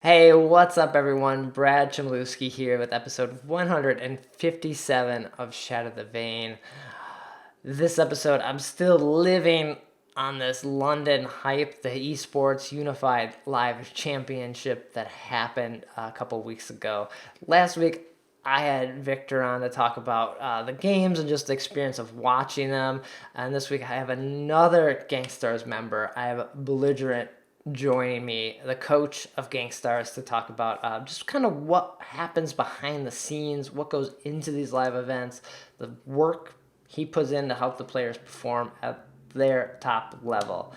Hey, what's up, everyone? Brad Chmielewski here with episode 157 of Shatter The Vain. This episode, I'm still living on this London hype, the eSports Unified Live Championship that happened a couple weeks ago. Last week, I had Victor on to talk about the games and just the experience of watching them. And this week, I have another GankStars member. I have Belligerent joining me, the coach of GankStars, to talk about just kind of what happens behind the scenes, what goes into these live events, the work he puts in to help the players perform at their top level.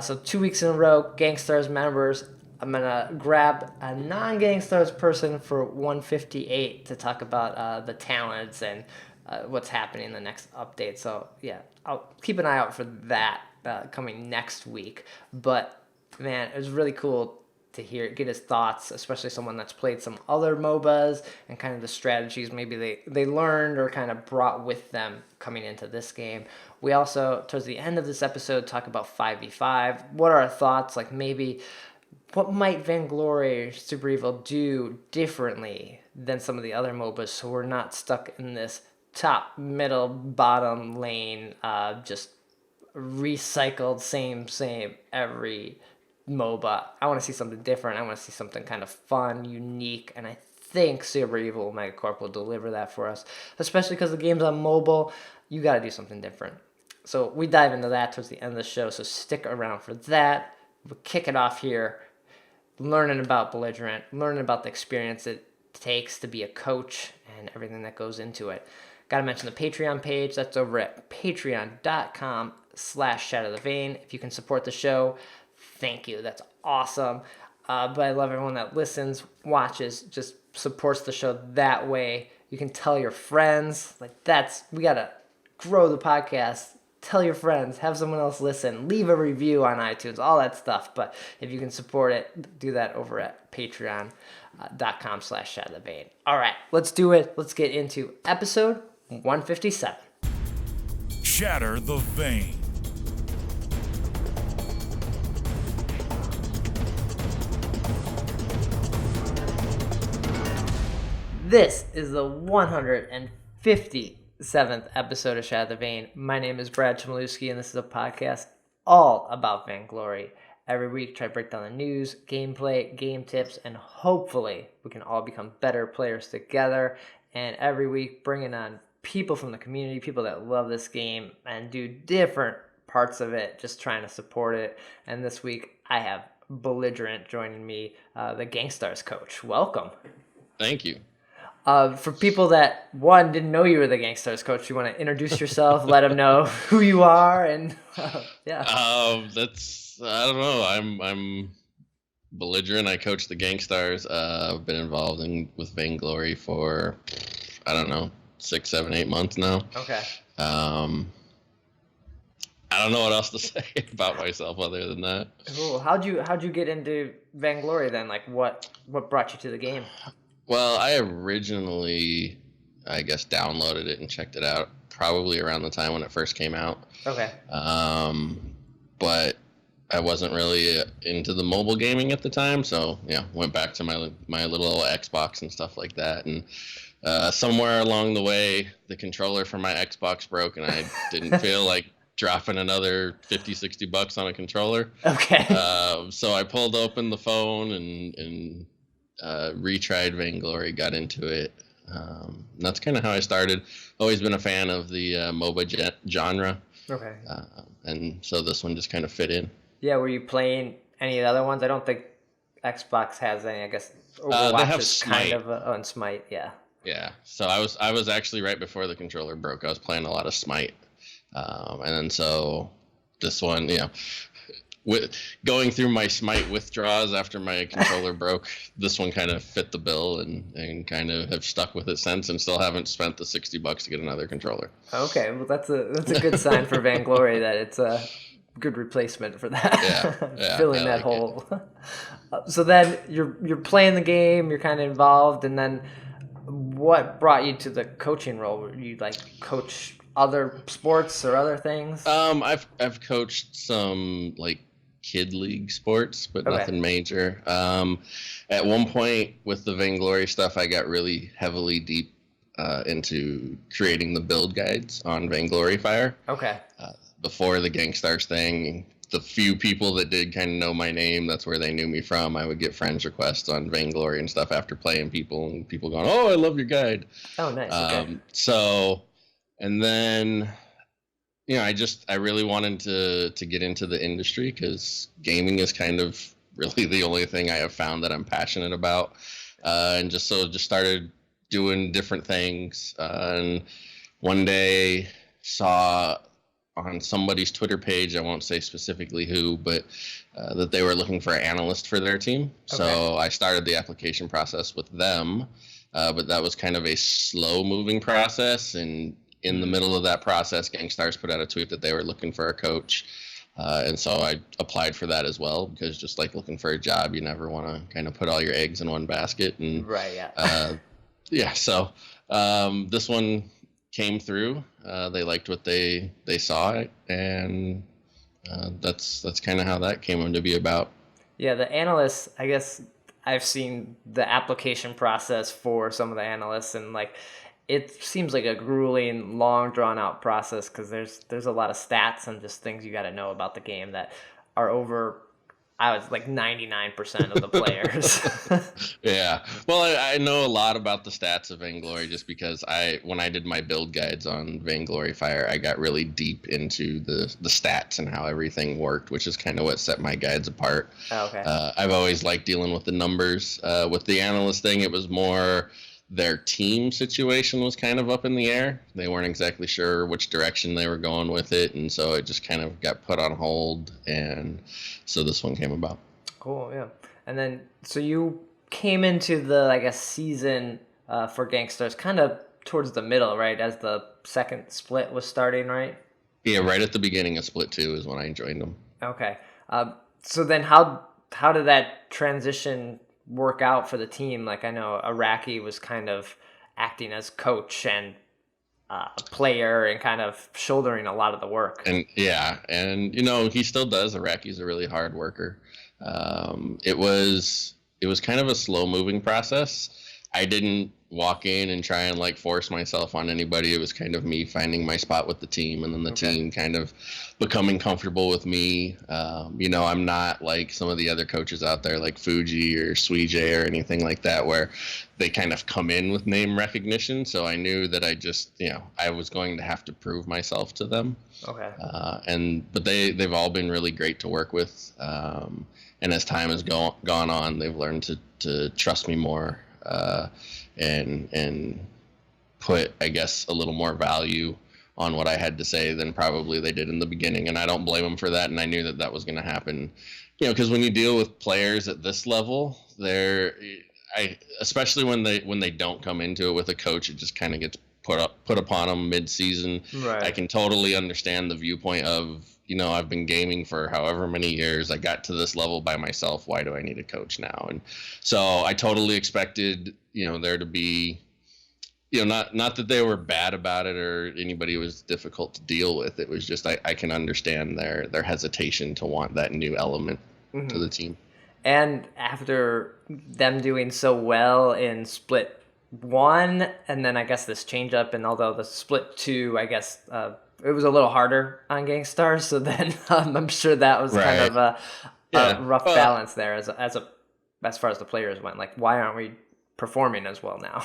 So 2 weeks in a row, GankStars members, I'm going to grab a non-GankStars person for 158 to talk about the talents and what's happening in the next update. So yeah, I'll keep an eye out for that coming next week. But man, it was really cool to get his thoughts, especially someone that's played some other MOBAs and kind of the strategies maybe they learned or kind of brought with them coming into this game. We also, towards the end of this episode, talk about 5v5. What are our thoughts? Like maybe what might Vainglory or Super Evil do differently than some of the other MOBAs so we're not stuck in this top, middle, bottom lane, just recycled same every MOBA. I want to see something different. I want to see something kind of fun, unique, and I think Super Evil Megacorp will deliver that for us, especially because the game's on mobile. You got to do something different. So we dive into that towards the end of the show, so stick around for that. We'll kick it off here, learning about Belligerent, learning about the experience it takes to be a coach and everything that goes into it. Got to mention the Patreon page. That's over at patreon.com/shatterthevain. If you can support the show, thank you. That's awesome. But I love everyone that listens, watches, just supports the show that way. You can tell your friends. We got to grow the podcast. Tell your friends, have someone else listen, leave a review on iTunes, all that stuff. But if you can support it, do that over at patreon.com/shatterthevain. All right, let's do it. Let's get into episode 157. Shatter the Vain. This is the 157th episode of Shatter the Vain. My name is Brad Chmielewski, and this is a podcast all about Vainglory. Every week, try to break down the news, gameplay, game tips, and hopefully we can all become better players together. And every week, bringing on people from the community, people that love this game and do different parts of it, just trying to support it. And this week, I have Belligerent joining me, the GankStars coach. Welcome. Thank you. For people that, one, didn't know you were the GankStars coach, you want to introduce yourself, let them know who you are, and yeah. I don't know. I'm Belligerent. I coach the GankStars. I've been involved with Vainglory for, I don't know, 6, 7, 8 months now. Okay. I don't know what else to say about myself other than that. Cool. How'd you get into Vainglory then? Like what brought you to the game? Well, I originally, I guess, downloaded it and checked it out probably around the time when it first came out. Okay. But I wasn't really into the mobile gaming at the time, so yeah, went back to my little Xbox and stuff like that. And somewhere along the way, the controller for my Xbox broke, and I didn't feel like dropping another $50-$60 on a controller. Okay. So I pulled open the phone and retried Vainglory, got into it. That's kind of how I started. Always been a fan of the MOBA genre. Okay. And so this one just kind of fit in. Yeah, were you playing any of the other ones? I don't think Xbox has any. I guess Overwatch they have is Smite. kind of and Smite, yeah. Yeah. So I was actually right before the controller broke. I was playing a lot of Smite, and then so this one, with going through my Smite withdrawals after my controller broke, this one kind of fit the bill and kind of have stuck with it since, and still haven't spent the $60 to get another controller. Okay, well that's a good sign for Vainglory that it's a good replacement for that. Yeah, filling that hole. So then you're playing the game, you're kind of involved, and then what brought you to the coaching role? Were you like coach other sports or other things? I've coached some like kid league sports, but Okay. nothing major. At one point with the Vainglory stuff, I got really heavily deep into creating the build guides on Vainglory Fire. Okay. Before the GankStars thing, the few people that did kind of know my name, that's where they knew me from. I would get friends requests on Vainglory and stuff after playing people, and people going, "Oh, I love your guide." Oh, nice. Okay. So, and then, I really wanted to get into the industry because gaming is kind of really the only thing I have found that I'm passionate about, and just started doing different things. And one day saw on somebody's Twitter page, I won't say specifically who, but that they were looking for an analyst for their team. Okay. So I started the application process with them, but that was kind of a slow-moving process. And in the middle of that process, GankStars put out a tweet that they were looking for a coach. And so I applied for that as well, because just like looking for a job, you never want to kind of put all your eggs in one basket. And right, yeah. yeah, so this one came through. They liked what they saw, and that's kind of how that came to be about. Yeah, the analysts, I guess I've seen the application process for some of the analysts, and like it seems like a grueling, long, drawn out process because there's a lot of stats and just things you got to know about the game that are over, I was like 99% of the players. Yeah. Well, I know a lot about the stats of Vainglory just because when I did my build guides on Vainglory Fire, I got really deep into the stats and how everything worked, which is kind of what set my guides apart. Oh, okay. I've always liked dealing with the numbers. With the analyst thing, it was more their team situation was kind of up in the air. They weren't exactly sure which direction they were going with it, and so it just kind of got put on hold, and so this one came about. Cool, yeah. And then, so you came into the, I guess, season for GankStars kind of towards the middle, right, as the second split was starting, right? Yeah, right at the beginning of Split 2 is when I joined them. Okay. So then how did that transition work out for the team? Like, I know Iraqi was kind of acting as coach and player and kind of shouldering a lot of the work. And yeah, and he still does. Iraqi's a really hard worker. It was kind of a slow moving process. I didn't walk in and try and like force myself on anybody. It was kind of me finding my spot with the team, and then the team kind of becoming comfortable with me. I'm not like some of the other coaches out there like Fuji or Suije or anything like that, where they kind of come in with name recognition. So I knew that I was going to have to prove myself to them. Okay. But they've all been really great to work with. And as time has gone on, they've learned to trust me more. And put, I guess, a little more value on what I had to say than probably they did in the beginning. And I don't blame them for that. And I knew that was going to happen, because when you deal with players at this level, especially when they don't come into it with a coach, it just kind of gets put upon them mid-season. Right. I can totally understand the viewpoint of, I've been gaming for however many years. I got to this level by myself. Why do I need a coach now? And so I totally expected, there to be, not that they were bad about it or anybody was difficult to deal with. It was just, I can understand their hesitation to want that new element to the team. And after them doing so well in Split 1, and then I guess this change up, and although the Split 2, I guess, it was a little harder on GankStars, so then I'm sure that was kind of a rough balance there as far as the players went. Like, why aren't we performing as well now?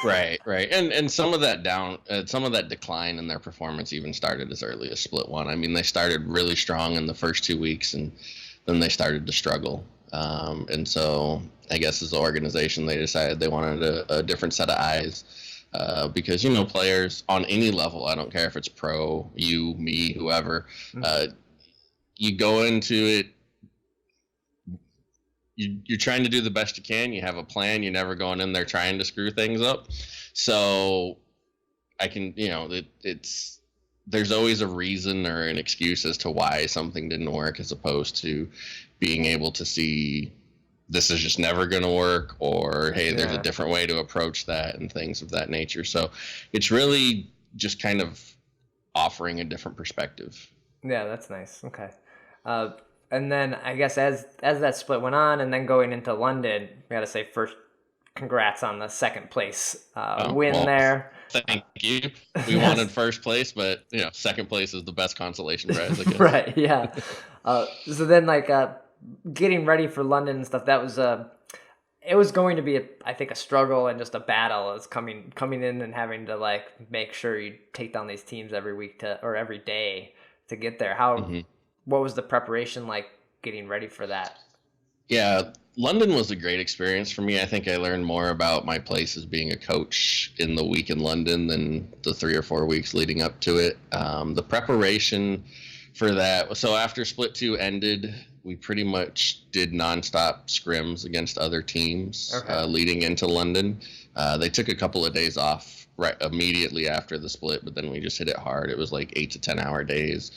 Right. And some of that decline in their performance even started as early as Split 1. I mean, they started really strong in the first 2 weeks, and then they started to struggle. And so I guess as an organization, they decided they wanted a different set of eyes. Because, players on any level, I don't care if it's pro, you, me, whoever, you go into it, you're trying to do the best you can. You have a plan. You're never going in there trying to screw things up. So I can, there's always a reason or an excuse as to why something didn't work, as opposed to being able to see this is just never going to work, or, hey, there's a different way to approach that, and things of that nature. So it's really just kind of offering a different perspective. Yeah, that's nice. Okay. And then I guess as that split went on, and then going into London, I gotta say first, congrats on the second place win Well, there. thank you. We Yes. wanted first place, but second place is the best consolation prize, I guess. Right. Yeah. So then, like, getting ready for London and stuff, that was it was going to be, I think, a struggle and just a battle. It's coming in and having to like make sure you take down these teams every week or every day to get there. What was the preparation like getting ready for that? Yeah, London was a great experience for me. I think I learned more about my place as being a coach in the week in London than the 3 or 4 weeks leading up to it. The preparation for that. So after Split 2 ended, we pretty much did nonstop scrims against other teams leading into London. They took a couple of days off right immediately after the split, but then we just hit it hard. It was like 8 to 10 hour days,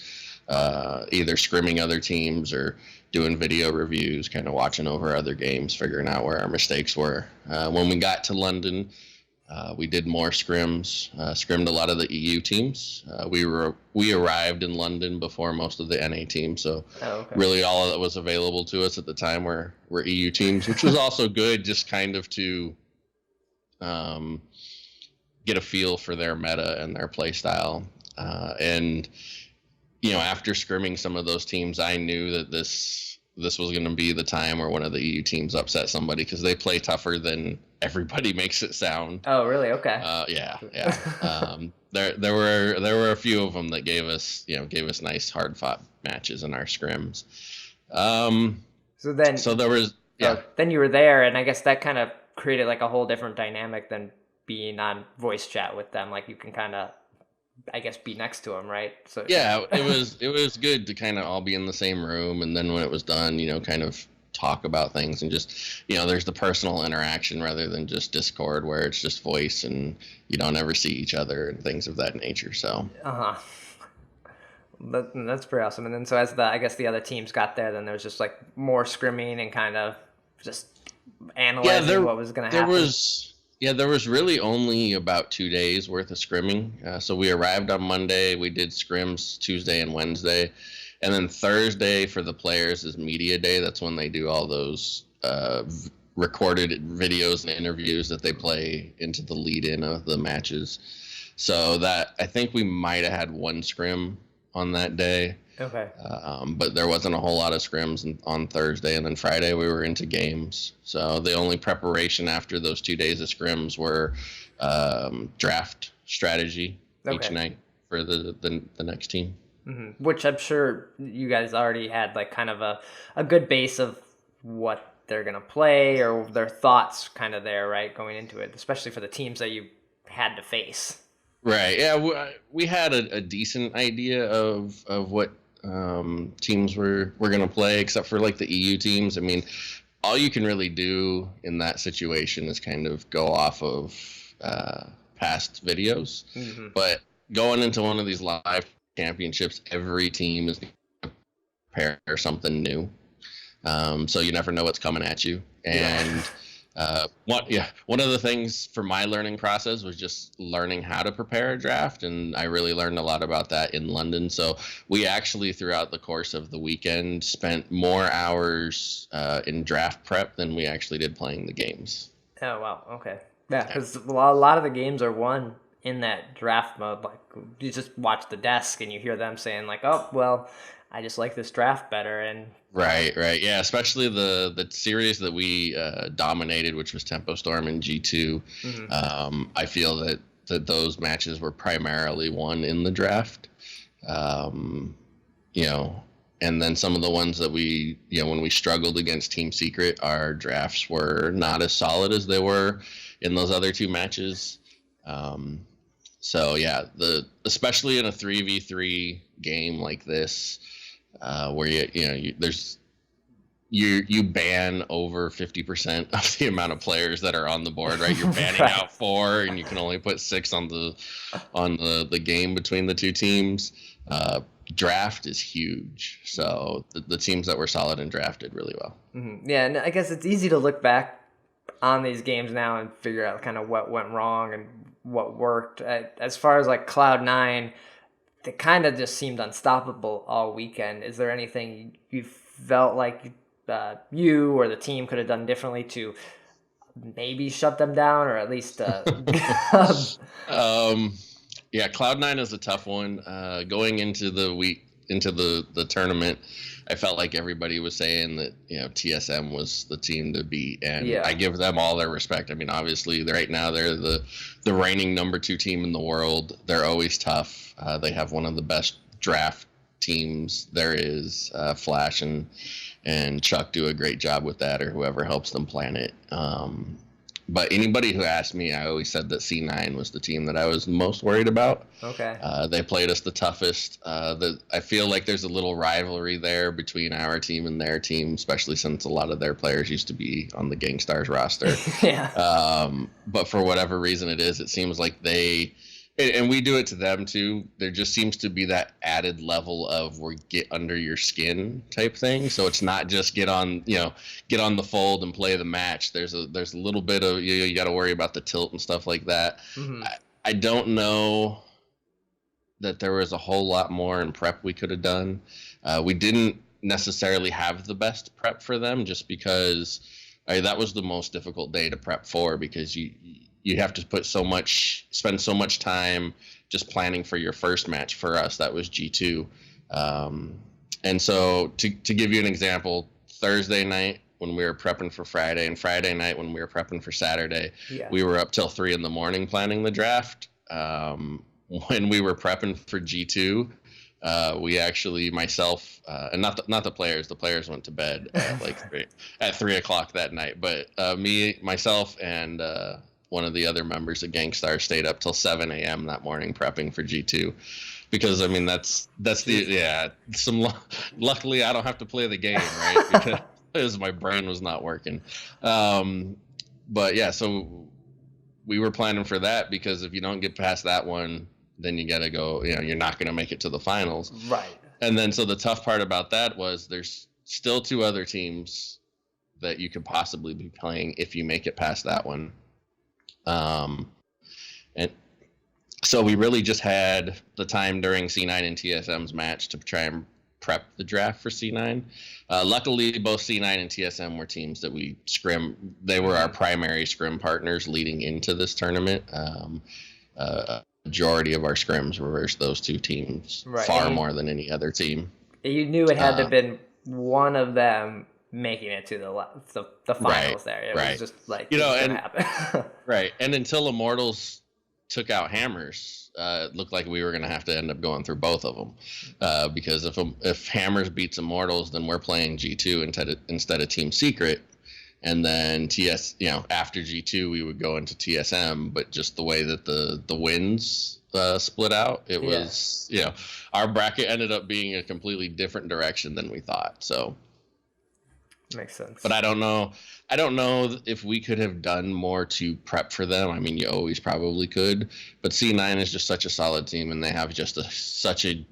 either scrimming other teams or doing video reviews, kind of watching over other games, figuring out where our mistakes were. When we got to London, we did more scrims, scrimmed a lot of the EU teams. We arrived in London before most of the NA teams, so really all that was available to us at the time were EU teams, which was also good, just kind of to get a feel for their meta and their play style. And after scrimming some of those teams, I knew that this was going to be the time where one of the EU teams upset somebody, because they play tougher than everybody makes it sound. Oh, really? Okay. Yeah. There were a few of them that gave us nice hard fought matches in our scrims. So there was then you were there, and I guess that kind of created like a whole different dynamic than being on voice chat with them. Like you can kind of, I guess, be next to them, right? So yeah, it was good to kind of all be in the same room, and then when it was done, kind of talk about things, and just there's the personal interaction rather than just Discord where it's just voice and you don't ever see each other and things of that nature. So that's pretty awesome. And then so as the other teams got there, then there was just like more scrimming and kind of just analyzing what was going to happen. There was really only about 2 days worth of scrimming. So we arrived on Monday. We did scrims Tuesday and Wednesday. And then Thursday for the players is media day. That's when they do all those recorded videos and interviews that they play into the lead-in of the matches. So that, I think we might have had one scrim on that day. Okay. But there wasn't a whole lot of scrims on Thursday, and then Friday we were into games. So the only preparation after those 2 days of scrims were draft strategy each night for the next team. Mm-hmm. Which I'm sure you guys already had like kind of a good base of what they're gonna play or their thoughts kind of there, right, going into it, especially for the teams that you had to face. Right. Yeah, we had a decent idea of what teams we're going to play, except for like the EU teams. I mean, all you can really do in that situation is kind of go off of past videos. Mm-hmm. But going into one of these live championships, every team is going to prepare something new. So you never know what's coming at you. And one of the things for my learning process was just learning how to prepare a draft, and I really learned a lot about that in London. So we actually, throughout the course of the weekend, spent more hours in draft prep than we actually did playing the games. Oh, wow. Okay. Yeah, because a lot of the games are won in that draft mode. Like, you just watch the desk and you hear them saying like, oh, well, I just like this draft better. And Right. Yeah, especially the series that we dominated, which was Tempo Storm and G2. Mm-hmm. I feel that those matches were primarily won in the draft. And then some of the ones that we, when we struggled against Team Secret, our drafts were not as solid as they were in those other two matches. So yeah, especially in a 3v3 game like this, where you ban over 50% of the amount of players that are on the board, right? You're banning right. out 4, and you can only put 6 on the game between the two teams. Draft is huge, so the teams that were solid in draft did really well. Mm-hmm. Yeah, and I guess it's easy to look back on these games now and figure out kind of what went wrong and what worked. As far as like Cloud9, it kind of just seemed unstoppable all weekend. Is there anything you felt like you or the team could have done differently to maybe shut them down, or at least Yeah, Cloud9 is a tough one. Going into the tournament, I felt like everybody was saying that, TSM was the team to beat, and I give them all their respect. I mean, obviously, right now they're the reigning number 2 team in the world. They're always tough. They have one of the best draft teams there is. Flash and Chuck do a great job with that, or whoever helps them plan it. But anybody who asked me, I always said that C9 was the team that I was most worried about. Okay. They played us the toughest. I feel like there's a little rivalry there between our team and their team, especially since a lot of their players used to be on the GankStars roster. Yeah. But for whatever reason it seems like and we do it to them too. There just seems to be that added level of get under your skin type thing. So it's not just get on the fold and play the match. There's a little bit of you got to worry about the tilt and stuff like that. Mm-hmm. I don't know that there was a whole lot more in prep we could have done. We didn't necessarily have the best prep for them, just because that was the most difficult day to prep for, because you have to spend so much time just planning for your first match. For us, that was G2. And so to give you an example, Thursday night when we were prepping for Friday, and Friday night when we were prepping for Saturday, we were up till 3 a.m. planning the draft. When we were prepping for G2, we actually, myself, and not the players went to bed at 3 o'clock that night, but myself, and one of the other members of GankStars stayed up till 7 a.m. that morning prepping for G2, because I mean that's luckily I don't have to play the game, right? Because my brain was not working. But yeah, so we were planning for that, because if you don't get past that one, then you got to go, you're not going to make it to the finals. Right. And then so the tough part about that was there's still 2 other teams that you could possibly be playing if you make it past that one. And so we really just had the time during C9 and TSM's match to try and prep the draft for C9. Luckily, both C9 and TSM were teams that we scrim. They were our primary scrim partners leading into this tournament. Majority of our scrims were versus those 2 teams, far more than any other team. You knew it had to have been one of them making it to the finals there. It was just like, it was gonna happen. Right. And until Immortals took out Hammers, it looked like we were going to have to end up going through both of them. Because if Hammers beats Immortals, then we're playing G2 instead of Team Secret. And then after G2, we would go into TSM, but just the way that the wins split out, it was, our bracket ended up being a completely different direction than we thought. So makes sense. But I don't know if we could have done more to prep for them. I mean, you always probably could, but C9 is just such a solid team, and they have just such a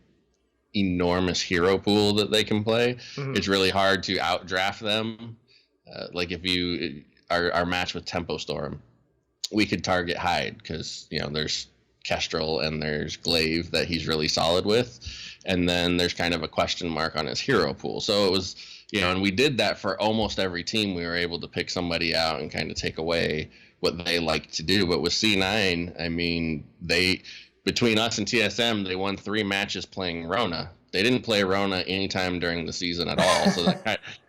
enormous hero pool that they can play. Mm-hmm. It's really hard to outdraft them. Like if our match with Tempo Storm, we could target Hyde because there's Kestrel and there's Glaive that he's really solid with, and then there's kind of a question mark on his hero pool. So it was, and we did that for almost every team. We were able to pick somebody out and kind of take away what they like to do. But with C9, I mean, between us and TSM, they won 3 matches playing Rona. They didn't play Rona anytime during the season at all. So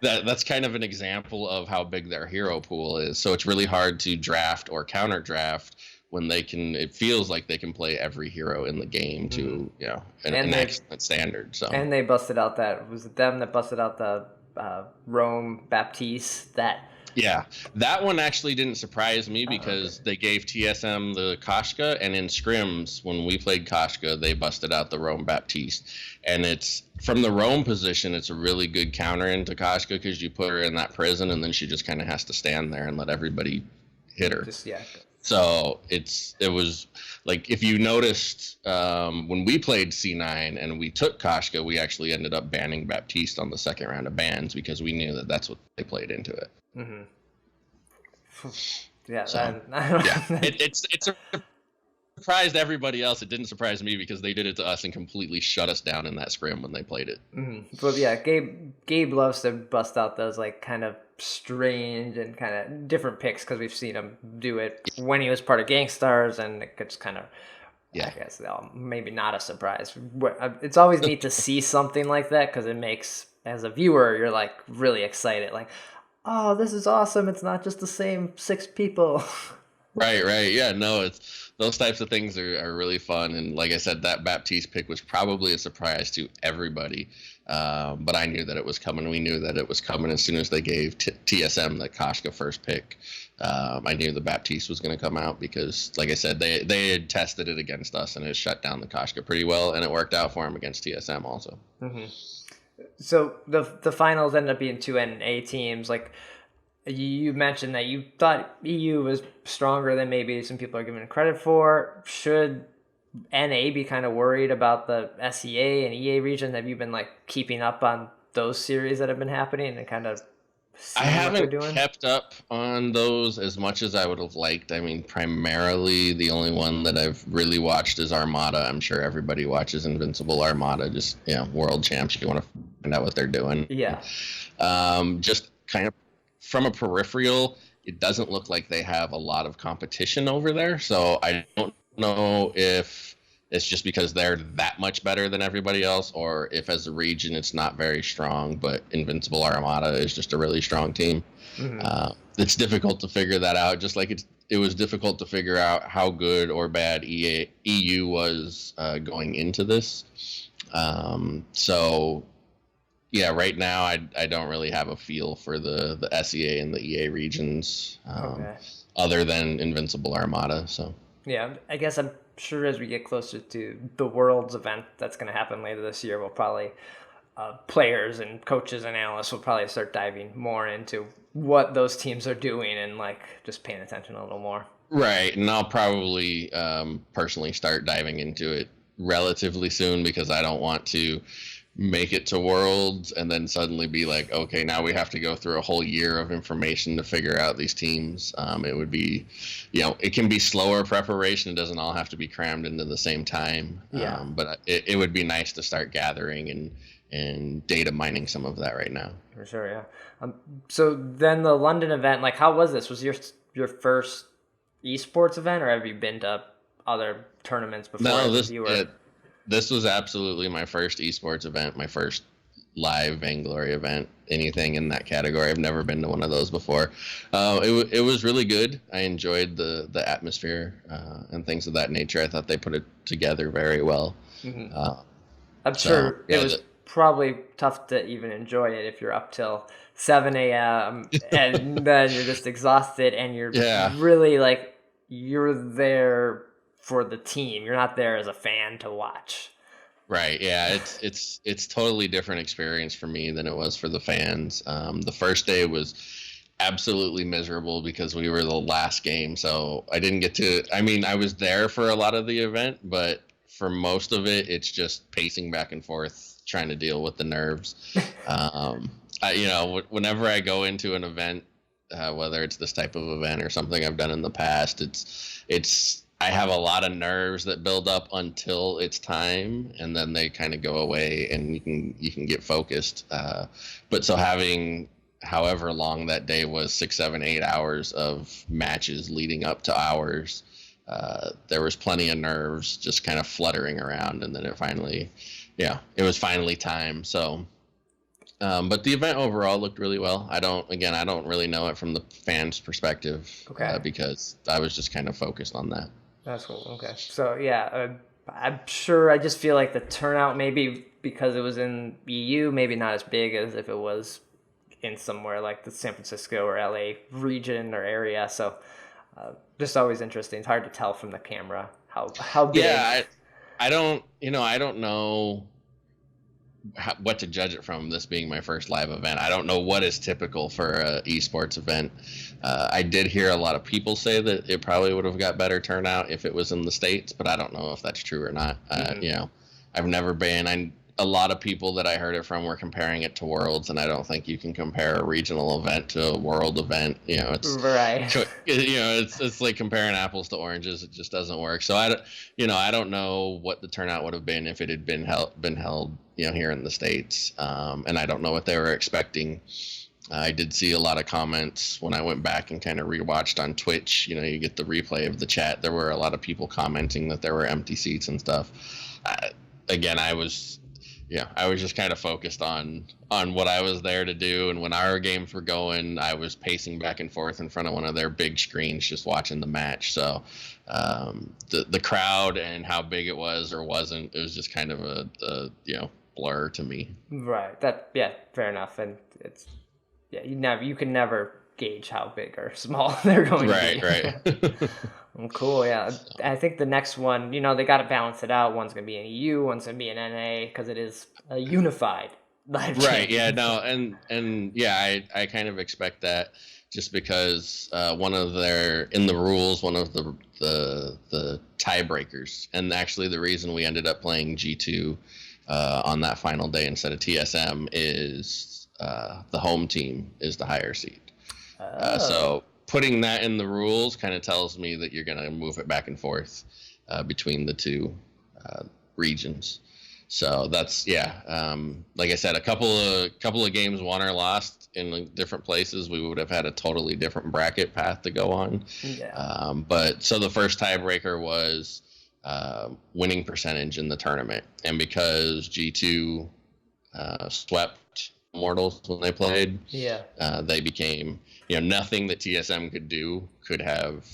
that's kind of an example of how big their hero pool is. So it's really hard to draft or counter draft when it feels like they can play every hero in the game to, an excellent standard. So. And they busted out was it them that busted out the Rome Baptiste that. Yeah, that one actually didn't surprise me because they gave TSM the Koshka, and in scrims, when we played Koshka, they busted out the Rome Baptiste. And it's from the Rome position, it's a really good counter into Koshka because you put her in that prison, and then she just kind of has to stand there and let everybody hit her. So it was like, if you noticed, when we played C9 and we took Koshka, we actually ended up banning Baptiste on the second round of bans because we knew that that's what they played into it. Mm-hmm. Yeah, so, it's a surprised everybody else. It didn't surprise me because they did it to us and completely shut us down in that scrim when they played it. But yeah, Gabe loves to bust out those like kind of strange and kind of different picks because we've seen him do it when he was part of GankStars, and it gets kind of, I guess, maybe not a surprise. It's always neat to see something like that because it makes, as a viewer, you're like really excited, like, oh, this is awesome. It's not just the same 6 people. Right. Yeah, no, it's those types of things are really fun. And like I said, that Baptiste pick was probably a surprise to everybody. But I knew that it was coming. We knew that it was coming as soon as they gave TSM the Koshka first pick. I knew the Baptiste was going to come out because, like I said, they had tested it against us and it shut down the Koshka pretty well, and it worked out for him against TSM also. So the finals ended up being 2 NA teams. Like you mentioned that you thought EU was stronger than maybe some people are giving it credit for. Should NA be kind of worried about the SEA and EA region? Have you been like keeping up on those series that have been happening and kind of I haven't kept up on those as much as I would have liked. I mean, primarily the only one that I've really watched is Armada. I'm sure everybody watches Invincible Armada, just, world champs. You want to find out what they're doing. Yeah. Just kind of from a peripheral, it doesn't look like they have a lot of competition over there. So I don't know if it's just because they're that much better than everybody else, or if as a region it's not very strong, but Invincible Armada is just a really strong team. It's difficult to figure that out, just like it was difficult to figure out how good or bad EU was going into this. So yeah, right now I don't really have a feel for the SEA and the EA regions, other than Invincible Armada. So yeah, I guess I'm sure as we get closer to the Worlds event that's going to happen later this year, we'll probably players and coaches and analysts will probably start diving more into what those teams are doing and like just paying attention a little more. Right, and I'll probably personally start diving into it relatively soon because I don't want to make it to Worlds and then suddenly be like, okay, now we have to go through a whole year of information to figure out these teams. It would be, it can be slower preparation. It doesn't all have to be crammed into the same time. But it would be nice to start gathering and data mining some of that right now. For sure, yeah. So then the London event, like, how was this? Was your first eSports event, or have you been to other tournaments before? No, this was absolutely my first eSports event, my first live Vainglory event, anything in that category. I've never been to one of those before. It was really good. I enjoyed the atmosphere and things of that nature. I thought they put it together very well. I'm sure it was probably tough to even enjoy it if you're up till 7 a.m. and then you're just exhausted and you're really like, you're there for the team. You're not there as a fan to watch. Right. Yeah. It's totally different experience for me than it was for the fans. The first day was absolutely miserable because we were the last game. So I didn't get to, I was there for a lot of the event, but for most of it, it's just pacing back and forth, trying to deal with the nerves. Whenever I go into an event, whether it's this type of event or something I've done in the past, I have a lot of nerves that build up until it's time, and then they kind of go away, and you can get focused. But so having however long that day was, 6, 7, 8 hours of matches leading up to ours, there was plenty of nerves just kind of fluttering around, and then it was finally time. So. But the event overall looked really well. I don't really know it from the fans' perspective, because I was just kind of focused on that. That's cool. Okay. So yeah, I'm sure, I just feel like the turnout, maybe because it was in EU, maybe not as big as if it was in somewhere like the San Francisco or LA region or area. So just always interesting. It's hard to tell from the camera how big. Yeah, I don't know what to judge it from, this being my first live event. I don't know what is typical for a esports event. I did hear a lot of people say that it probably would have got better turnout if it was in the States, but I don't know if that's true or not. I've never been. a lot of people that I heard it from were comparing it to Worlds, and I don't think you can compare a regional event to a world event. It's Right. it's like comparing apples to oranges. It just doesn't work. So I don't know what the turnout would have been if it had been held here in the States, and I don't know what they were expecting. I did see a lot of comments when I went back and kind of rewatched on Twitch. You get the replay of the chat. There were a lot of people commenting that there were empty seats and stuff. Again, I was just kind of focused on what I was there to do. And when our games were going, I was pacing back and forth in front of one of their big screens, just watching the match. So the crowd and how big it was or wasn't, it was just kind of a blur to me. Right. Fair enough. And it's, you can never gauge how big or small they're going to be. Right. Well, cool. Yeah. I think the next one, they got to balance it out. One's going to be an EU, one's going to be an NA, because it is a unified live Right. championship. Yeah. No. And yeah, I kind of expect that, just because one of the tiebreakers, and actually the reason we ended up playing G2 on that final day instead of TSM is the home team is the higher seed. So putting that in the rules kind of tells me that you're going to move it back and forth between the two regions. So that's like I said, a couple of games won or lost in different places, we would have had a totally different bracket path to go on. Yeah. But so the first tiebreaker was winning percentage in the tournament, and because G2 swept Immortals when they played, they became, nothing that TSM could do could have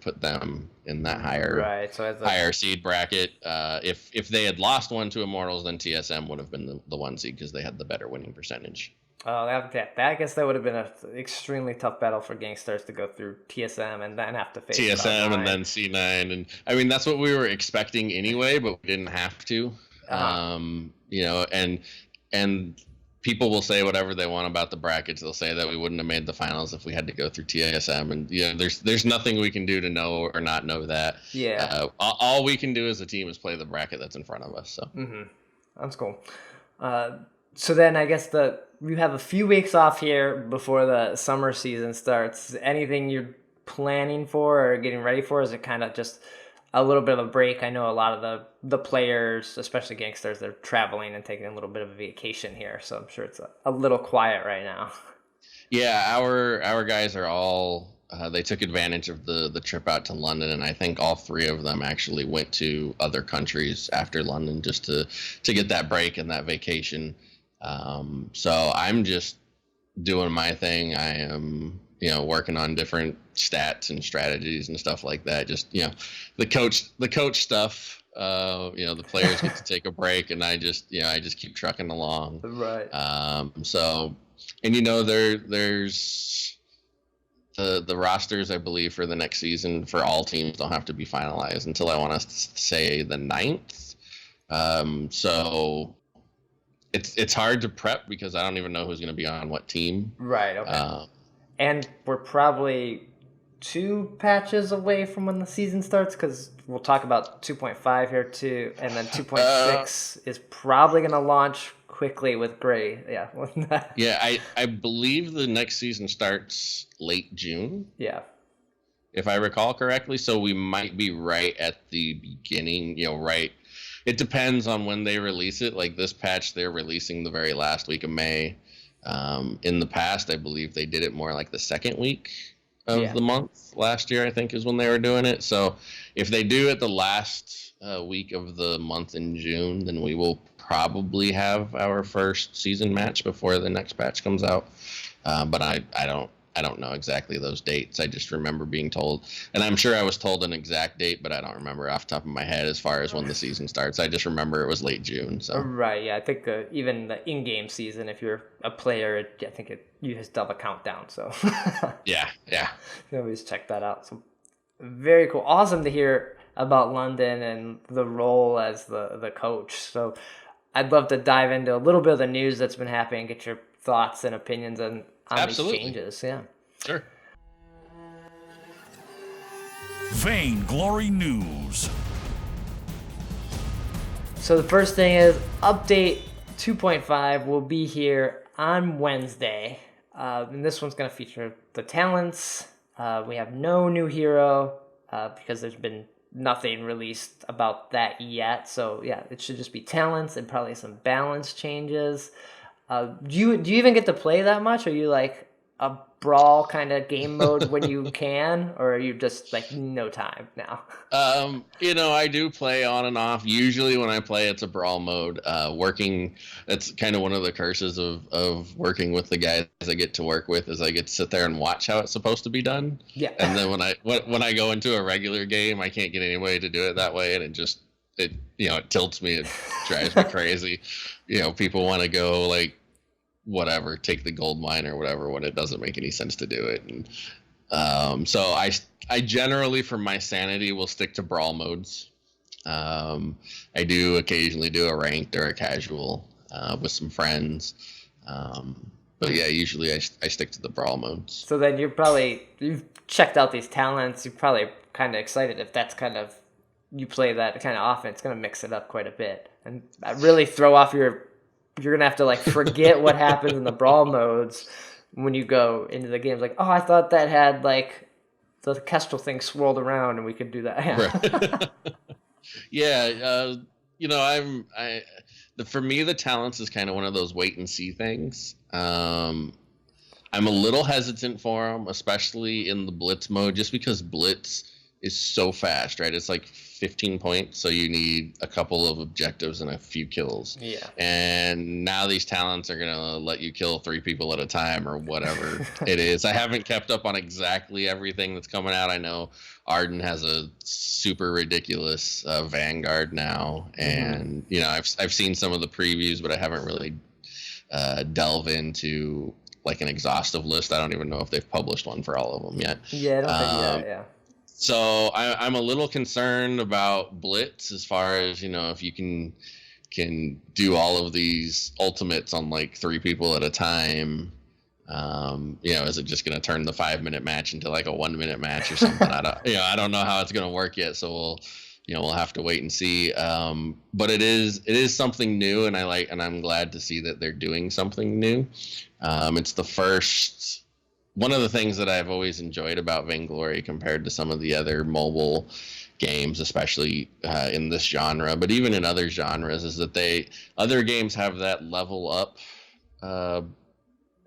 put them in that higher seed bracket. If they had lost one to Immortals, then TSM would have been the one seed because they had the better winning percentage. Oh, I guess that would have been an extremely tough battle for GankStars to go through TSM and then have to face TSM and then C9, and I mean that's what we were expecting anyway, but we didn't have to. And people will say whatever they want about the brackets. They'll say that we wouldn't have made the finals if we had to go through TSM, and there's nothing we can do to know or not know that. Yeah. All we can do as a team is play the bracket that's in front of us. So. Mm-hmm. That's cool. So then I guess we have a few weeks off here before the summer season starts. Anything you're planning for or getting ready for? Is it kind of just a little bit of a break? I know a lot of the players, especially GankStars, they're traveling and taking a little bit of a vacation here, so I'm sure it's a little quiet right now. Yeah, our guys are all they took advantage of the trip out to London, and I think all three of them actually went to other countries after London just to get that break and that vacation. So I'm just doing my thing. I am working on different stats and strategies and stuff like that. Just the coach stuff. The players get to take a break, and I just keep trucking along. Right. So, and there's the rosters, I believe, for the next season for all teams don't have to be finalized until I want to say the 9th. So it's hard to prep because I don't even know who's going to be on what team. Right. Okay. And we're probably 2 patches away from when the season starts, because we'll talk about 2.5 here too, and then 2.6 is probably going to launch quickly with Gray. Yeah. Yeah, I believe the next season starts late June. Yeah. If I recall correctly, so we might be right at the beginning, right. It depends on when they release it. Like this patch, they're releasing the very last week of May. In the past, I believe they did it more like the second week of the month. Last year, I think, is when they were doing it. So if they do it the last week of the month in June, then we will probably have our first season match before the next patch comes out. But I don't know exactly those dates. I just remember being told, and I'm sure I was told an exact date, but I don't remember off the top of my head as far as when the season starts. I just remember it was late June. So right, yeah. I think even the in-game season, if you're a player, I think you just have a countdown. So yeah, you can always check that out. So very cool, awesome to hear about London and the role as the coach. So I'd love to dive into a little bit of the news that's been happening, get your thoughts and opinions on Absolutely. these changes. Yeah. Sure. Vainglory News. So the first thing is update 2.5 will be here on Wednesday. And this one's going to feature the talents. We have no new hero because there's been nothing released about that yet. So yeah, it should just be talents and probably some balance changes. Do you even get to play that much? Are you like a brawl kind of game mode when you can, or are you just like no time now? I do play on and off. Usually when I play, it's a brawl mode. That's kind of one of the curses of working with the guys I get to work with, is I get to sit there and watch how it's supposed to be done. Yeah. And then when I go into a regular game, I can't get anybody to do it that way, and it tilts me. It drives me crazy. People want to go like, whatever, take the gold mine or whatever, when it doesn't make any sense to do it. And so I generally, for my sanity, will stick to brawl modes. I do occasionally do a ranked or a casual with some friends, but yeah, usually I stick to the brawl modes. So then you've checked out these talents. You're probably kind of excited if that's kind of, you play that kind of often. It's going to mix it up quite a bit and really throw off you're going to have to like forget what happens in the brawl modes when you go into the games. Like, oh, I thought that had like the Kestrel thing swirled around and we could do that. Right. Yeah. For me, the talents is kind of one of those wait and see things. I'm a little hesitant for them, especially in the blitz mode, just because blitz is so fast, right? It's like 15 points, so you need a couple of objectives and a few kills. Yeah. And now these talents are gonna let you kill 3 people at a time or whatever it is. I haven't kept up on exactly everything that's coming out. I know Arden has a super ridiculous Vanguard now, and I've seen some of the previews, but I haven't really delve into like an exhaustive list. I don't even know if they've published one for all of them yet. Yeah, I don't think yeah. So I'm a little concerned about blitz as far as, if you can do all of these ultimates on like 3 people at a time. Is it just going to turn the 5-minute match into like a 1-minute match or something? I don't know how it's going to work yet. So we'll have to wait and see. But it is something new, and I'm glad to see that they're doing something new. It's the first. One of the things that I've always enjoyed about Vainglory compared to some of the other mobile games, especially in this genre, but even in other genres, is that other games have that level up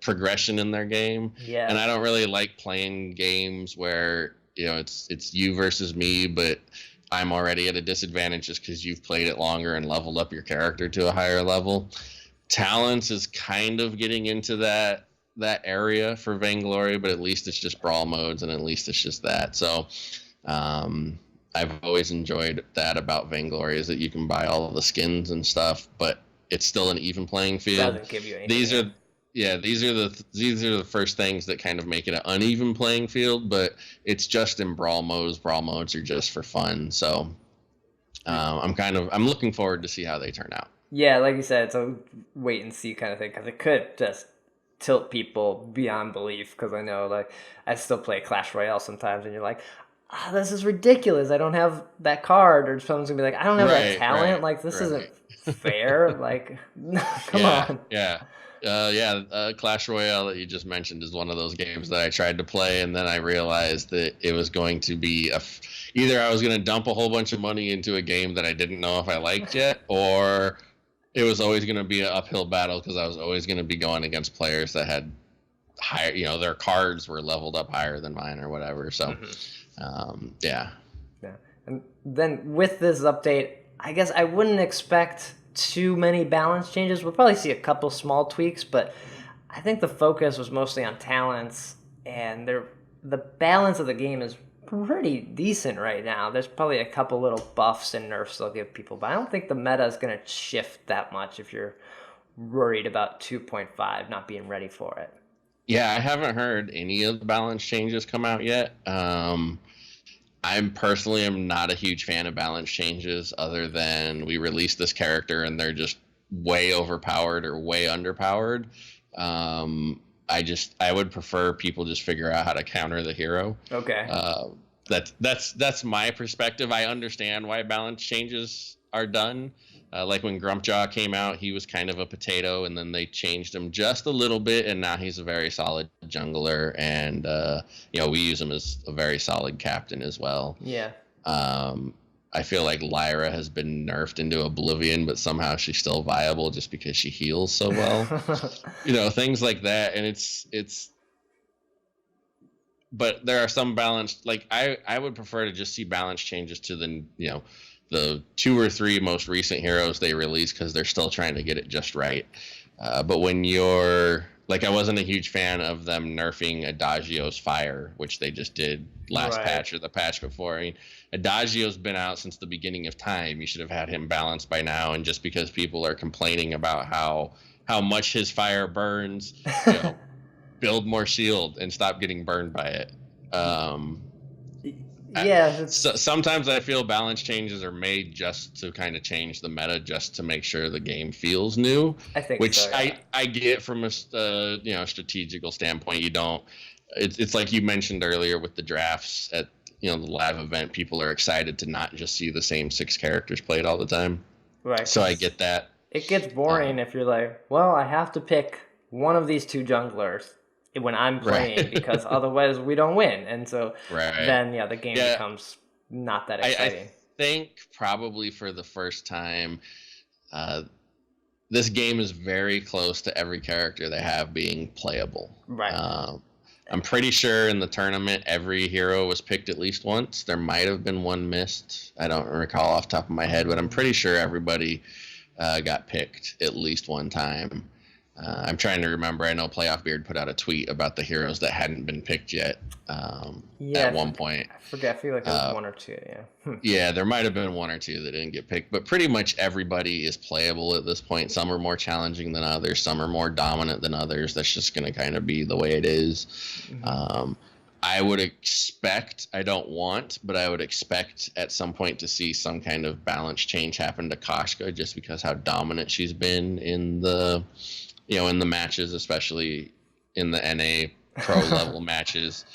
progression in their game. Yeah. And I don't really like playing games where, it's you versus me, but I'm already at a disadvantage just because you've played it longer and leveled up your character to a higher level. Talents is kind of getting into that area for Vainglory, but at least it's just brawl modes, and at least it's just that. So I've always enjoyed that about Vainglory, is that you can buy all of the skins and stuff, but it's still an even playing field. Doesn't give you anything. These are the first things that kind of make it an uneven playing field, but it's just in brawl modes. Brawl modes are just for fun. So I'm looking forward to see how they turn out. Yeah, like you said, it's a wait and see kind of thing, because it could just tilt people beyond belief, because I know, like, I still play Clash Royale sometimes, and you're like, this is ridiculous, I don't have that card, or someone's gonna be like, I don't have that talent, like, this isn't fair, like, come on. Clash Royale that you just mentioned is one of those games that I tried to play, and then I realized that it was going to be either I was going to dump a whole bunch of money into a game that I didn't know if I liked yet, or it was always going to be an uphill battle, because I was always going to be going against players that had higher, their cards were leveled up higher than mine or whatever. So, yeah. And then with this update, I guess I wouldn't expect too many balance changes. We'll probably see a couple small tweaks, but I think the focus was mostly on talents, and the balance of the game is pretty decent right now. There's probably a couple little buffs and nerfs they'll give people, but I don't think the meta is going to shift that much if you're worried about 2.5 not being ready for it. Yeah, I haven't heard any of the balance changes come out yet. I personally am not a huge fan of balance changes, other than we released this character and they're just way overpowered or way underpowered. I would prefer people just figure out how to counter the hero. Okay. That's my perspective. I understand why balance changes are done. Like when Grumpjaw came out, he was kind of a potato, and then they changed him just a little bit, and now he's a very solid jungler. And we use him as a very solid captain as well. Yeah. I feel like Lyra has been nerfed into oblivion, but somehow she's still viable just because she heals so well. Things like that, and it's. But there are some balance. Like I would prefer to just see balance changes to the 2 or 3 most recent heroes they release, because they're still trying to get it just right. But when you're like, I wasn't a huge fan of them nerfing Adagio's fire, which they just did last patch or the patch before. I mean, Adagio's been out since the beginning of time. You should have had him balanced by now. And just because people are complaining about how much his fire burns, build more shield and stop getting burned by it. Sometimes I feel balance changes are made just to kind of change the meta, just to make sure the game feels new. I think which so, yeah. I get from a strategical standpoint. You don't. It's like you mentioned earlier with the drafts at the live event. People are excited to not just see the same 6 characters played all the time. Right. So I get that. It gets boring if you're like, well, I have to pick one of these 2 junglers when I'm playing because otherwise we don't win. And so then the game becomes not that exciting. I think probably for the first time, this game is very close to every character they have being playable. Right. I'm pretty sure in the tournament every hero was picked at least once. There might have been one missed. I don't recall off the top of my head, but I'm pretty sure everybody got picked at least one time. I'm trying to remember. I know Playoff Beard put out a tweet about the heroes that hadn't been picked yet at one point. I forget. I feel like there was 1 or 2, yeah. Yeah, there might have been 1 or 2 that didn't get picked, but pretty much everybody is playable at this point. Some are more challenging than others. Some are more dominant than others. That's just going to kind of be the way it is. Mm-hmm. I would expect, I don't want, but I would expect at some point to see some kind of balance change happen to Koshka, just because how dominant she's been in the matches, especially in the NA pro level matches.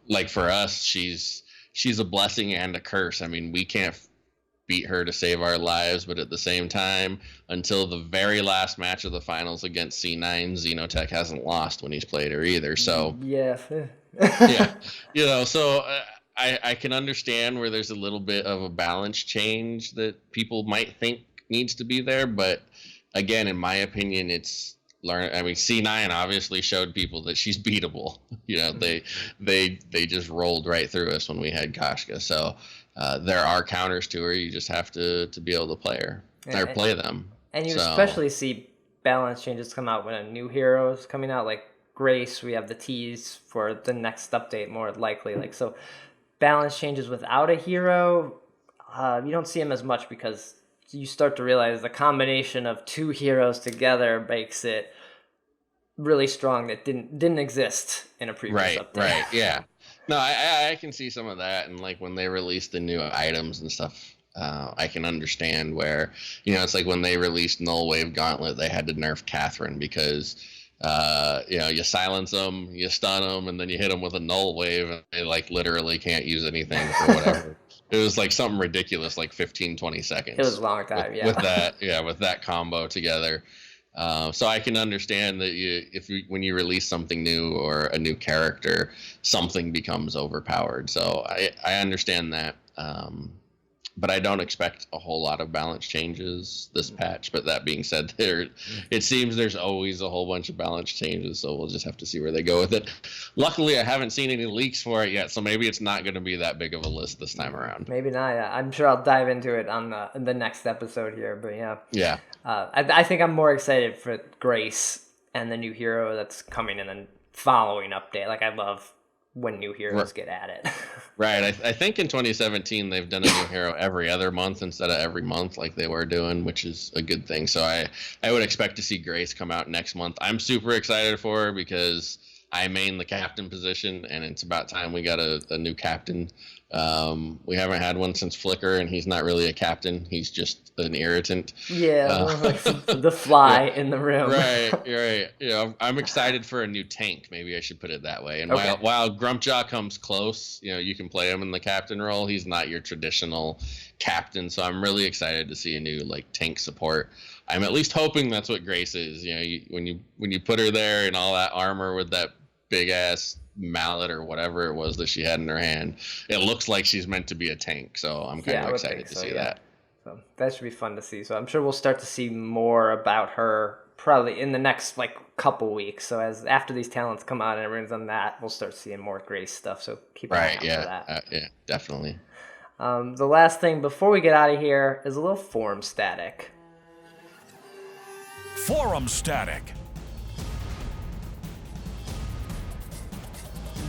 Like for us, she's a blessing and a curse. I mean, we can't beat her to save our lives, but at the same time, until the very last match of the finals against C9, Xenotech hasn't lost when he's played her either. So yeah. So I can understand where there's a little bit of a balance change that people might think needs to be there, but again, in my opinion, it's C9 obviously showed people that she's beatable. They just rolled right through us when we had Koshka. So there are counters to her. You just have to be able to play her or play them. And you especially see balance changes come out when a new hero is coming out, like Grace. We have the tease for the next update, more likely. So balance changes without a hero, you don't see them as much because you start to realize the combination of 2 heroes together makes it really strong that didn't exist in a previous update. Right, yeah. No, I can see some of that, and like when they release the new items and stuff, I can understand where, it's like when they released Null Wave Gauntlet, they had to nerf Catherine because, you silence them, you stun them, and then you hit them with a Null Wave, and they like literally can't use anything for whatever. It was like something ridiculous, like 15, 20 seconds. It was a long time, with that combo together. So I can understand that when you release something new or a new character, something becomes overpowered. So I understand that. But I don't expect a whole lot of balance changes this patch. But that being said, it seems there's always a whole bunch of balance changes, so we'll just have to see where they go with it. Luckily, I haven't seen any leaks for it yet, so maybe it's not going to be that big of a list this time around. Maybe not. Yeah. I'm sure I'll dive into it on the next episode here. But yeah. Yeah. I think I'm more excited for Grace and the new hero that's coming in the following update. Like, I love when new heroes get added. Right. I think in 2017 they've done a new hero every other month instead of every month like they were doing, which is a good thing. So I would expect to see Grace come out next month. I'm super excited for her because I main the captain position, and it's about time we got a new captain. We haven't had one since Flicker, and he's not really a captain. He's just an irritant. Yeah, Uh, like the fly yeah, in the room. right, right. I'm excited for a new tank. Maybe I should put it that way. And Okay. while Grumpjaw comes close, you can play him in the captain role. He's not your traditional captain, so I'm really excited to see a new tank support. I'm at least hoping that's what Grace is. When you put her there in all that armor with that big ass mallet or whatever it was that she had in her hand, it looks like she's meant to be a tank. So I'm kind of excited to see that. So that should be fun to see. So I'm sure we'll start to see more about her probably in the next couple weeks. So after these talents come out and everyone's on that, we'll start seeing more Grace stuff. So keep an eye out for that. Yeah, definitely. The last thing before we get out of here is a little forum static. Forum static.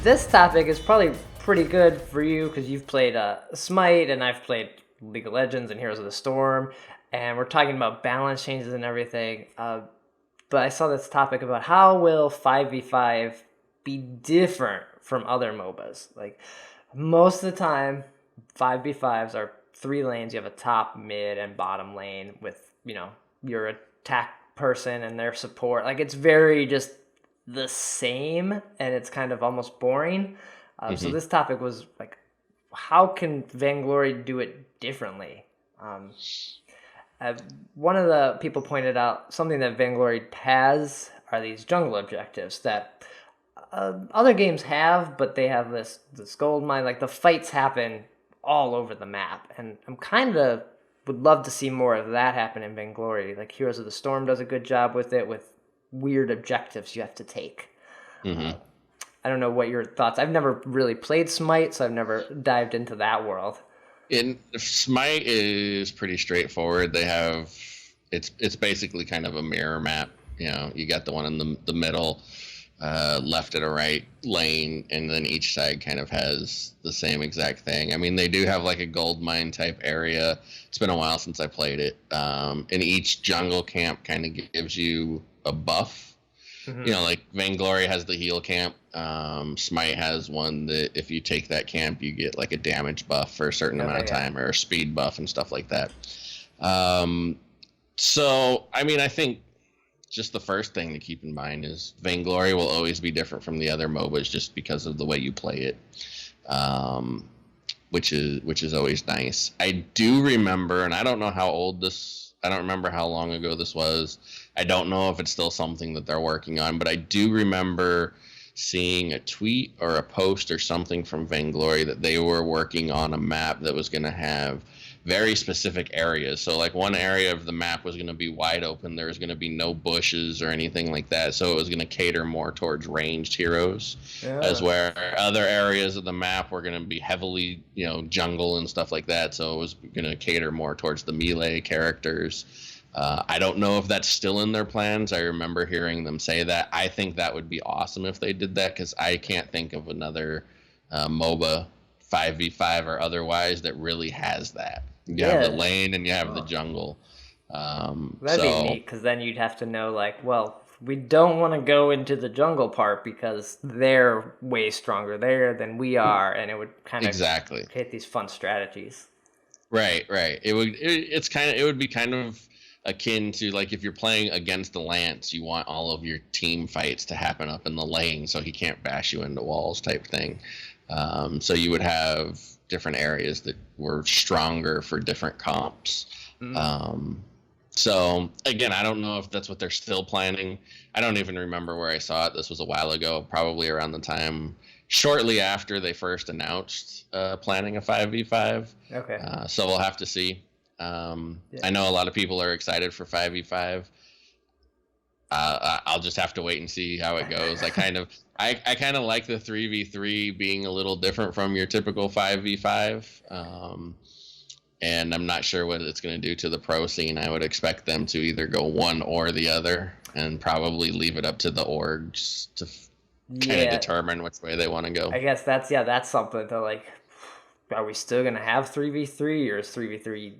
This topic is probably pretty good for you because you've played Smite and I've played League of Legends and Heroes of the Storm, and we're talking about balance changes and everything. But I saw this topic about how will 5v5 be different from other MOBAs. Like, most of the time, 5v5s are 3 lanes. You have a top, mid, and bottom lane with, your attack person and their support. Like, it's very just the same, and it's kind of almost boring. So this topic was like, how can Vainglory do it differently? One of the people pointed out something that Vainglory has are these jungle objectives that other games have, but they have this gold mine. Like, the fights happen all over the map, and I'm kind of would love to see more of that happen in Vainglory. Like, Heroes of the Storm does a good job with it, with weird objectives you have to take. I don't know what your thoughts. I've never really played Smite, so I've never dived into that world. Smite is pretty straightforward. They have it's basically kind of a mirror map. You got the one in the middle, left and a right lane, and then each side kind of has the same exact thing. I mean, they do have like a gold mine type area. It's been a while since I played it. And each jungle camp kind of gives you a buff. Like Vainglory has the heal camp. Smite has one that if you take that camp, you get like a damage buff for a certain amount of time, or a speed buff and stuff like that. So, I mean, I think just the first thing to keep in mind is Vainglory will always be different from the other MOBAs just because of the way you play it, which is always nice. I do remember, and I don't know I don't remember how long ago this was. I don't know if it's still something that they're working on, but I do remember seeing a tweet or a post or something from Vainglory that they were working on a map that was going to have very specific areas. So like one area of the map was going to be wide open. There was going to be no bushes or anything like that. So it was going to cater more towards ranged heroes, as where other areas of the map were going to be heavily, jungle and stuff like that. So it was going to cater more towards the melee characters. I don't know if that's still in their plans. I remember hearing them say that. I think that would be awesome if they did that, because I can't think of another MOBA 5v5 or otherwise that really has that. You have the lane and you have the jungle. That'd be neat, because then you'd have to know, we don't want to go into the jungle part because they're way stronger there than we are, and it would kind of create these fun strategies. Right. It would be kind of akin to like if you're playing against the Lance, you want all of your team fights to happen up in the lane so he can't bash you into walls type thing. So you would have different areas that were stronger for different comps. So again, I don't know if that's what they're still planning. I don't even remember where I saw it. This was a while ago, probably around the time shortly after they first announced planning a 5v5. Okay. So we'll have to see. I know a lot of people are excited for 5v5. I'll just have to wait and see how it goes. I kind of like the 3v3 being a little different from your typical 5v5. And I'm not sure what it's going to do to the pro scene. I would expect them to either go one or the other, and probably leave it up to the orgs to kind of determine which way they want to go. I guess that's something to like. Are we still going to have 3v3, or is 3v3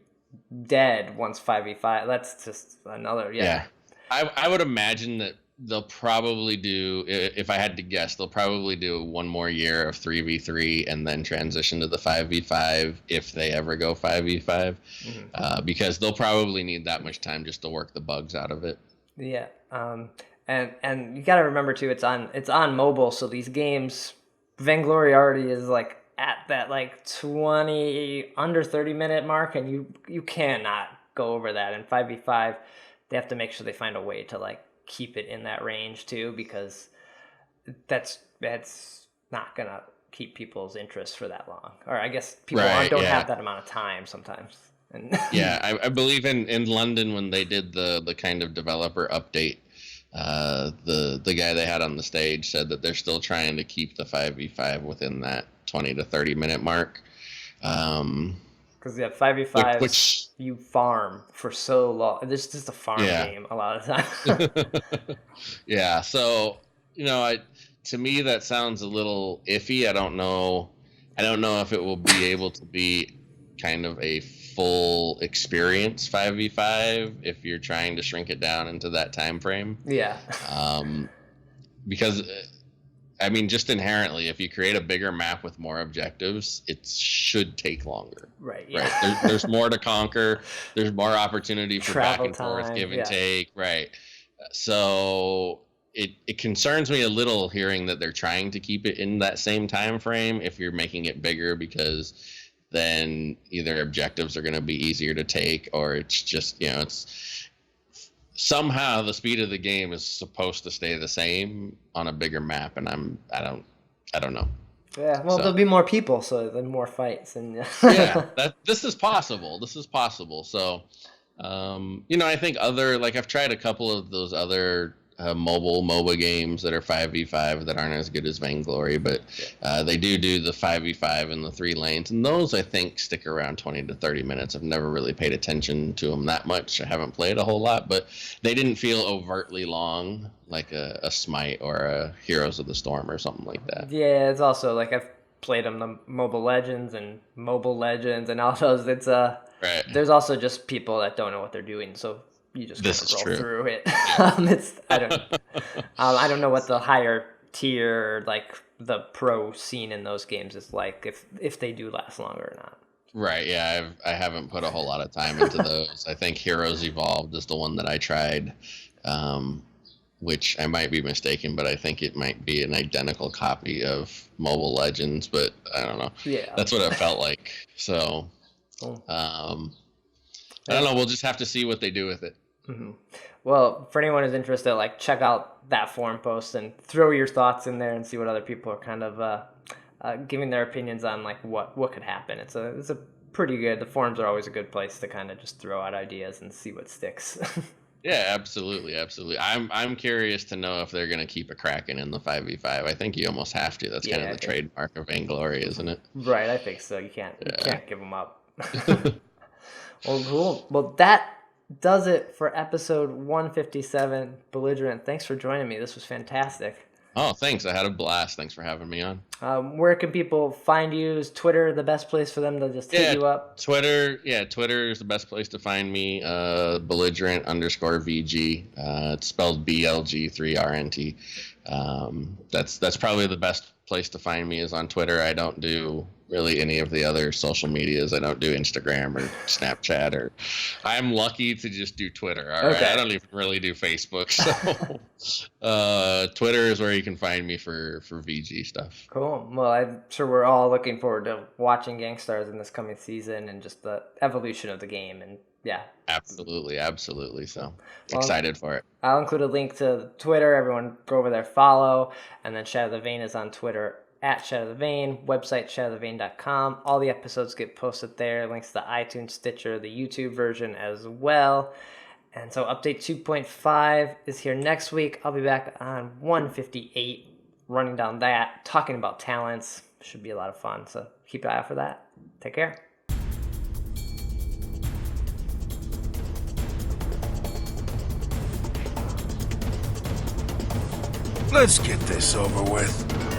dead once 5v5? That's just another. Yeah. I would imagine that they'll probably do, if I had to guess, they'll probably do one more year of 3v3 and then transition to the 5v5 if they ever go 5v5, because they'll probably need that much time just to work the bugs out of it. Yeah. And you got to remember too, it's on mobile, so these games, Vainglory already is like at that like 20 under 30-minute mark, and you cannot go over that. In 5v5, they have to make sure they find a way to like keep it in that range too, because that's not gonna keep people's interest for that long. Or I guess people don't have that amount of time sometimes. And yeah, I believe in London when they did the kind of developer update, the guy they had on the stage said that they're still trying to keep the 5v5 within that 20 to 30 minute mark. Because 5v5, which you farm for so long. This is just a farm game a lot of time. Yeah, so to me that sounds a little iffy. I don't know if it will be able to be kind of a full experience 5v5 if you're trying to shrink it down into that time frame. Yeah. Because I mean, just inherently, if you create a bigger map with more objectives, it should take longer. Right. Yeah. Right. There's more to conquer. There's more opportunity for travel back and time, forth, give and take. Right. So it concerns me a little hearing that they're trying to keep it in that same time frame if you're making it bigger, because then either objectives are going to be easier to take, or it's just, it's somehow the speed of the game is supposed to stay the same on a bigger map, and I don't know. Yeah, well, there'll be more people, so then more fights, and yeah, this is possible. So, I think I've tried a couple of those other mobile MOBA games that are 5v5 that aren't as good as Vainglory, but they do the 5v5 in the 3 lanes, and those I think stick around 20 to 30 minutes. I've never really paid attention to them that much. I haven't played a whole lot, but they didn't feel overtly long like a Smite or a Heroes of the Storm or something like that. Yeah, it's also like I've played them, the Mobile Legends and all those. It's right. There's also just people that don't know what they're doing, so you just kind of roll through it. I don't know what the higher tier, like the pro scene in those games is like, if they do last longer or not. Right. Yeah, I haven't put a whole lot of time into those. I think Heroes Evolved is the one that I tried, which I might be mistaken, but I think it might be an identical copy of Mobile Legends, but I don't know. Yeah, that's what it felt like. So, I don't know. We'll just have to see what they do with it. Mm-hmm. Well, for anyone who's interested, like, check out that forum post and throw your thoughts in there and see what other people are kind of giving their opinions on, like what could happen. It's a pretty good. The forums are always a good place to kind of just throw out ideas and see what sticks. Yeah, absolutely. I'm curious to know if they're going to keep a Kraken in the 5v5. I think you almost have to. That's kind of the trademark of Vainglory, isn't it? Right, I think so. You can't give them up. Well, cool. Well, that does it for episode 157. Belligerent, thanks for joining me. This was fantastic. Oh, thanks. I had a blast. Thanks for having me on. Where can people find you? Is Twitter the best place for them to just hit you up? Twitter is the best place to find me. Belligerent_VG. It's spelled BLG3RNT. That's probably the best place to find me is on Twitter. I don't do really any of the other social medias. I don't do Instagram or Snapchat, or I'm lucky to just do Twitter. All right. I don't even really do Facebook. So Twitter is where you can find me for VG stuff. Cool. Well, I'm sure we're all looking forward to watching GankStars in this coming season and just the evolution of the game. And yeah. Absolutely. So excited for it. I'll include a link to Twitter. Everyone go over there, follow. And then Shatter The Vain is on Twitter at Shatter The Vain, website shatterthevain.com. All the episodes get posted there. Links to the iTunes, Stitcher, the YouTube version as well. And so update 2.5 is here next week. I'll be back on 158, running down that, talking about talents. Should be a lot of fun. So keep an eye out for that. Take care. Let's get this over with.